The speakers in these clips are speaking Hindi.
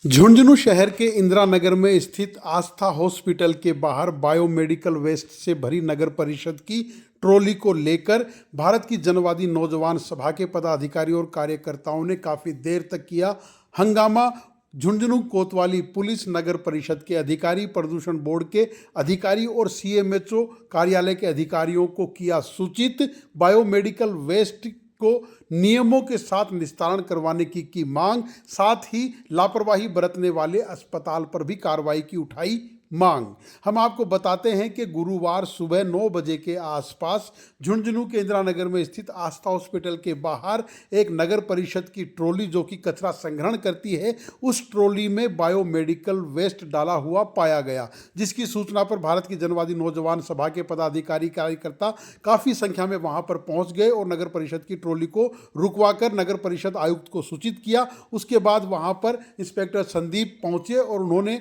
झुंझुनू शहर के इंदिरा नगर में स्थित आस्था हॉस्पिटल के बाहर बायोमेडिकल वेस्ट से भरी नगर परिषद की ट्रॉली को लेकर भारत की जनवादी नौजवान सभा के पदाधिकारियों और कार्यकर्ताओं ने काफी देर तक किया हंगामा। झुंझुनू कोतवाली पुलिस, नगर परिषद के अधिकारी, प्रदूषण बोर्ड के अधिकारी और सीएमएचओ कार्यालय के अधिकारियों को किया सूचित। बायोमेडिकल वेस्ट को नियमों के साथ निस्तारण करवाने की मांग, साथ ही लापरवाही बरतने वाले अस्पताल पर भी कार्रवाई की उठाई मांग। हम आपको बताते हैं कि गुरुवार सुबह 9 बजे के आसपास झुंझुनू के इंदिरा नगर में स्थित आस्था हॉस्पिटल के बाहर एक नगर परिषद की ट्रॉली जो कि कचरा संग्रहण करती है, उस ट्रॉली में बायोमेडिकल वेस्ट डाला हुआ पाया गया, जिसकी सूचना पर भारत की जनवादी नौजवान सभा के पदाधिकारी कार्यकर्ता काफ़ी संख्या में वहां पर पहुंच गए और नगर परिषद की ट्रॉली को रुकवाकर नगर परिषद आयुक्त को सूचित किया। उसके बाद वहां पर इंस्पेक्टर संदीप पहुंचे और उन्होंने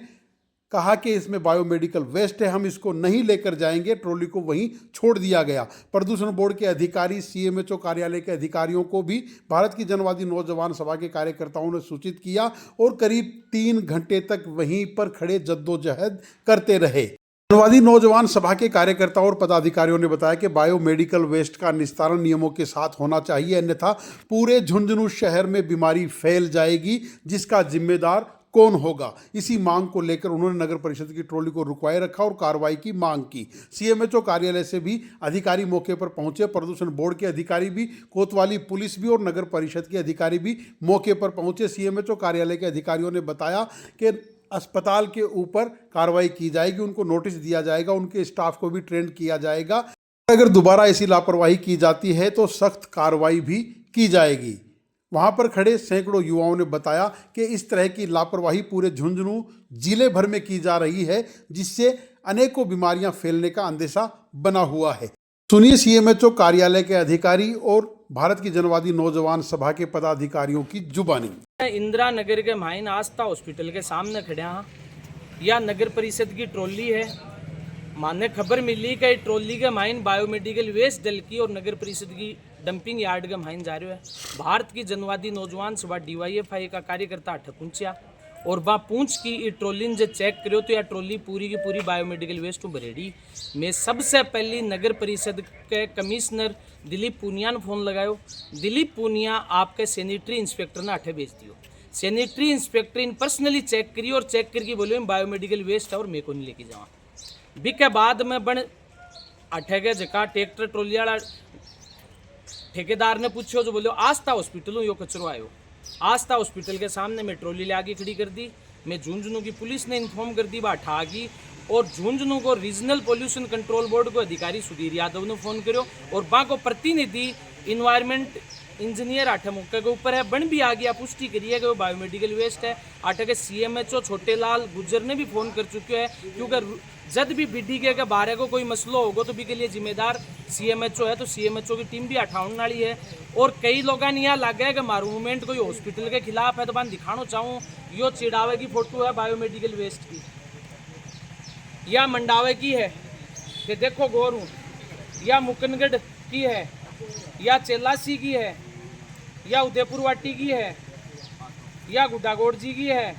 कहा कि इसमें बायोमेडिकल वेस्ट है, हम इसको नहीं लेकर जाएंगे। ट्रॉली को वहीं छोड़ दिया गया। प्रदूषण बोर्ड के अधिकारी, सीएमएचओ कार्यालय के अधिकारियों को भी भारत की जनवादी नौजवान सभा के कार्यकर्ताओं ने सूचित किया और करीब 3 घंटे तक वहीं पर खड़े जद्दोजहद करते रहे। जनवादी नौजवान सभा के कार्यकर्ताओं और पदाधिकारियों ने बताया कि बायोमेडिकल वेस्ट का निस्तारण नियमों के साथ होना चाहिए, अन्यथा पूरे झुंझुनू शहर में बीमारी फैल जाएगी, जिसका जिम्मेदार कौन होगा। इसी मांग को लेकर उन्होंने नगर परिषद की ट्रॉली को रुकवाए रखा और कार्रवाई की मांग की। सीएमएचओ कार्यालय से भी अधिकारी मौके पर पहुंचे, प्रदूषण बोर्ड के अधिकारी भी, कोतवाली पुलिस भी और नगर परिषद के अधिकारी भी मौके पर पहुंचे। सीएमएचओ कार्यालय के अधिकारियों ने बताया कि अस्पताल के ऊपर कार्रवाई की जाएगी, उनको नोटिस दिया जाएगा, उनके स्टाफ को भी ट्रेंड किया जाएगा। अगर दोबारा ऐसी लापरवाही की जाती है तो सख्त कार्रवाई भी की जाएगी। वहां पर खड़े सैकड़ों युवाओं ने बताया कि इस तरह की लापरवाही पूरे झुंझुनू जिले भर में की जा रही है, जिससे अनेकों बीमारियां फैलने का अंदेशा बना हुआ है। सुनिए सीएमएचओ कार्यालय के अधिकारी और भारत की जनवादी नौजवान सभा के पदाधिकारियों की जुबानी। इंदिरा नगर के माइन आस्था हॉस्पिटल के सामने खड़े हाँ, यह नगर परिषद की ट्रॉली है। माने खबर मिली कि ट्रॉली के माइन बायोमेडिकल वेस्ट डल की और नगर परिषद की डंपिंग यार्ड के माइन जा रहे है। भारत की जनवादी नौजवान सभा डीवाईएफआई का कार्यकर्ता अठ पूछा और वहाँ पूछ की ये ट्रॉली ने चेक करो तो यह ट्रॉली पूरी की पूरी बायोमेडिकल वेस्ट में भरेड़ी। मैं सबसे पहली नगर परिषद के कमिश्नर दिलीप पूनिया ने फोन लगायो। दिलीप पूनिया आपके सैनिटरी इंस्पेक्टर ने अठे भेज दियो। सैनिटरी इंस्पेक्टर इन पर्सनली चेक करी और चेक करके बोलो बायोमेडिकल वेस्ट है और मेरे को नहीं लेके जावा। बी के बाद में बन अठे के जगह ट्रैक्टर ट्रॉली वाला ठेकेदार ने पूछो जो बोलो आस्था हॉस्पिटल यो कचरो आयो। आस्था हॉस्पिटल के सामने मैं ट्रॉली ले आगे खड़ी कर दी। मैं झुंझुनू की पुलिस ने इन्फॉर्म कर दी, वह ठा गई और झुंझुनू को रीजनल पोल्यूशन कंट्रोल बोर्ड को अधिकारी सुधीर यादव ने फोन करो और वहाँ को प्रतिनिधि इन्वायरमेंट इंजीनियर आठे मौके के ऊपर है, बन भी आ गया, पुष्टि करिए कि वो बायोमेडिकल वेस्ट है। आठे के सीएमएचओ छोटेलाल गुज्जर ने भी फोन कर चुके हैं, क्योंकि जब भी बीडी के बारे को कोई मसलो होगा तो भी के लिए जिम्मेदार सीएमएचओ है, तो सीएमएचओ की टीम भी अठावन वाली है। और कई लोग यहाँ लग गए कि मारू मूवमेंट कोई हॉस्पिटल के खिलाफ है, तो मैं दिखाना चाहूँ यो चिड़ावे की फोटो है बायोमेडिकल वेस्ट की, या मंडावे की है कि देखो गौरू, या मुकनगढ़ की है, या चेलासी की है, या उदयपुर वाटी की है, या गुड्डागोड़ जी की है,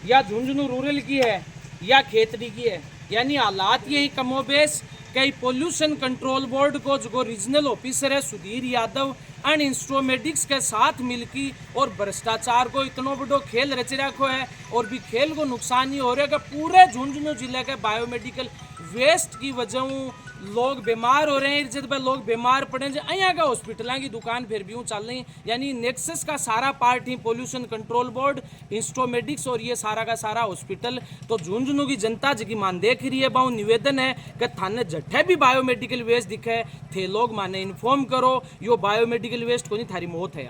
या झुंझुनू रूरल की है, या खेतड़ी की है। यानी हालात यही कमोबेश कई पोल्यूशन कंट्रोल बोर्ड को जो रीजनल ऑफिसर है सुधीर यादव एंड इंस्ट्रोमेडिक्स के साथ मिलकी और भ्रष्टाचार को इतना बड़ो खेल रच रखो है और भी खेल को नुकसान ही हो रहा है कि पूरे झुंझुनू जिले के बायोमेडिकल वेस्ट की वजह लोग बीमार हो रहे हैं। जब लोग बीमार पड़े जो यहाँ का हॉस्पिटल की दुकान फिर भी चल रही, यानी नेक्सस का सारा पार्ट ही पोल्यूशन कंट्रोल बोर्ड, इंस्ट्रोमेडिक्स और ये सारा का सारा हॉस्पिटल। तो झुंझुनू की जनता जी मान देख रही है, बहु निवेदन है कि थाने जट्ठे भी बायोमेडिकल वेस्ट दिखे थे लोग माने इन्फॉर्म करो, यो बायोमेडिकल वेस्ट को नहीं थारी मौत है।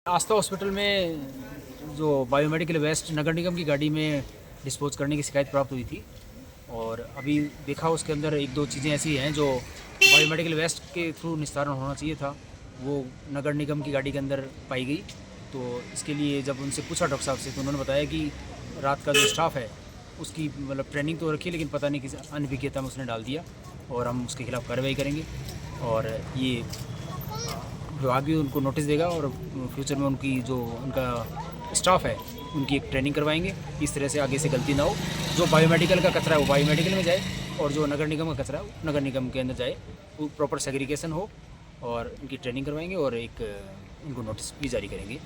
आस्था हॉस्पिटल में जो बायोमेडिकल वेस्ट नगर निगम की गाड़ी में डिस्पोज करने की शिकायत प्राप्त हुई थी और अभी देखा उसके अंदर एक दो चीज़ें ऐसी हैं जो बायोमेडिकल वेस्ट के थ्रू निस्तारण होना चाहिए था, वो नगर निगम की गाड़ी के अंदर पाई गई। तो इसके लिए जब उनसे पूछा डॉक्टर साहब से तो उन्होंने बताया कि रात का जो स्टाफ है उसकी मतलब ट्रेनिंग तो रखी, लेकिन पता नहीं किस अनभिज्ञता में उसने डाल दिया और हम उसके खिलाफ कार्रवाई करेंगे। और ये विभाग भी उनको नोटिस देगा और फ्यूचर में उनकी जो उनका स्टाफ है उनकी एक ट्रेनिंग करवाएंगे। इस तरह से आगे से गलती ना हो। जो बायोमेडिकल का कचरा है वो बायोमेडिकल में जाए और जो नगर निगम का कचरा है वो नगर निगम के अंदर जाए, वो प्रॉपर सेग्रीगेशन हो और उनकी ट्रेनिंग करवाएंगे और एक उनको नोटिस भी जारी करेंगे।